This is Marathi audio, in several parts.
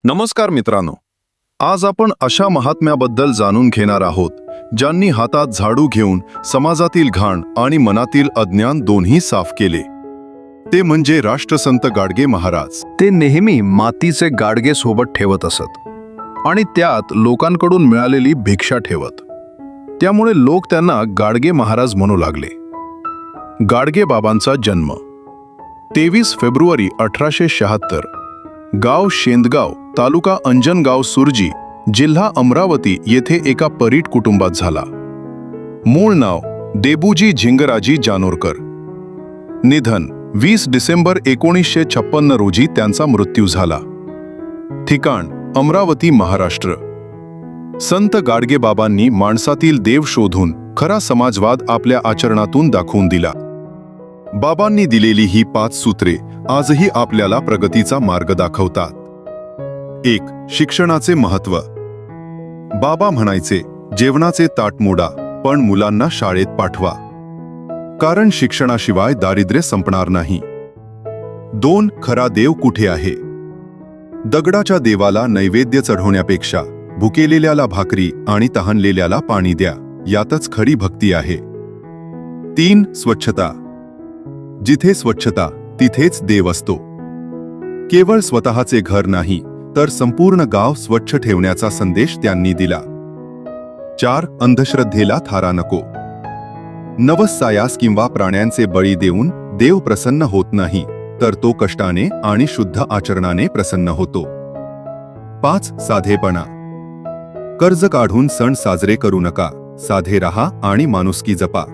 नमस्कार मित्रांनो, आज आपण अशा महात्म्याबद्दल जाणून घेणार आहोत ज्यांनी हातात झाडू घेऊन समाजातील घाण आणि मनातील अज्ञान दोन्ही साफ केले. ते म्हणजे राष्ट्रसंत गाडगे महाराज. ते नेहमी मातीचे गाडगे सोबत ठेवत असत आणि त्यात लोकांकडून मिळालेली भिक्षा ठेवत. त्यामुळे लोक त्यांना गाडगे महाराज म्हणू लागले. गाडगे बाबांचा जन्म 23 फेब्रुवारी 1876, गाव शेंदगाव, तालुका अंजनगाव सुरजी, जिल्हा अमरावती येथे एका परीट कुटुंबात झाला. मूळ नाव देबूजी झिंगराजी जानोरकर. निधन 20 डिसेंबर 1956 रोजी त्यांचा मृत्यू झाला. ठिकाण अमरावती, महाराष्ट्र. संत गाडगेबाबांनी माणसातील देव शोधून खरा समाजवाद आपल्या आचरणातून दाखवून दिला. बाबांनी दिलेली ही 5 सूत्रे आजही आपल्याला प्रगतीचा मार्ग दाखवतात. 1. शिक्षणाचे महत्त्व. बाबा म्हणायचे, जेवणाचे ताट मोडा, पण मुलांना शाळेत पाठवा, कारण शिक्षणाशिवाय दारिद्र्य संपणार नाही. 2. खरा देव कुठे आहे. दगडाच्या देवाला नैवेद्य चढवण्यापेक्षा भुकेलेल्याला भाकरी आणि तहानलेल्याला पाणी द्या, यातच खरी भक्ती आहे. 3. स्वच्छता. जिथे स्वच्छता तिथेच देव असतो. केवळ स्वतःचे घर नाही, तर संपूर्ण गाव स्वच्छ ठेवण्याचा संदेश त्यांनी दिला. 4. अंधश्रद्धेला थारा नको. नवस सायास किंवा प्राण्यांचे बळी देऊन देव प्रसन्न होत नाही, तर तो कष्टाने आणि शुद्ध आचरणाने प्रसन्न होतो. 5. साधेपणा. कर्ज काढून सण साजरे करू नका, साधे रहा आणि माणुसकी जपा.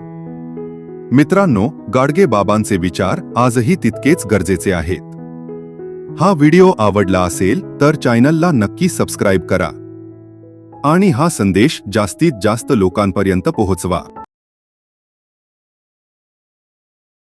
मित्रांनो, गाडगे बाबांचे विचार आजही तितकेच गरजेचे आहेत. हा व्हिडिओ आवडला असेल तर चॅनलला नक्की सबस्क्राईब करा आणि हा संदेश जास्तीत जास्त लोकांपर्यंत पोहोचवा.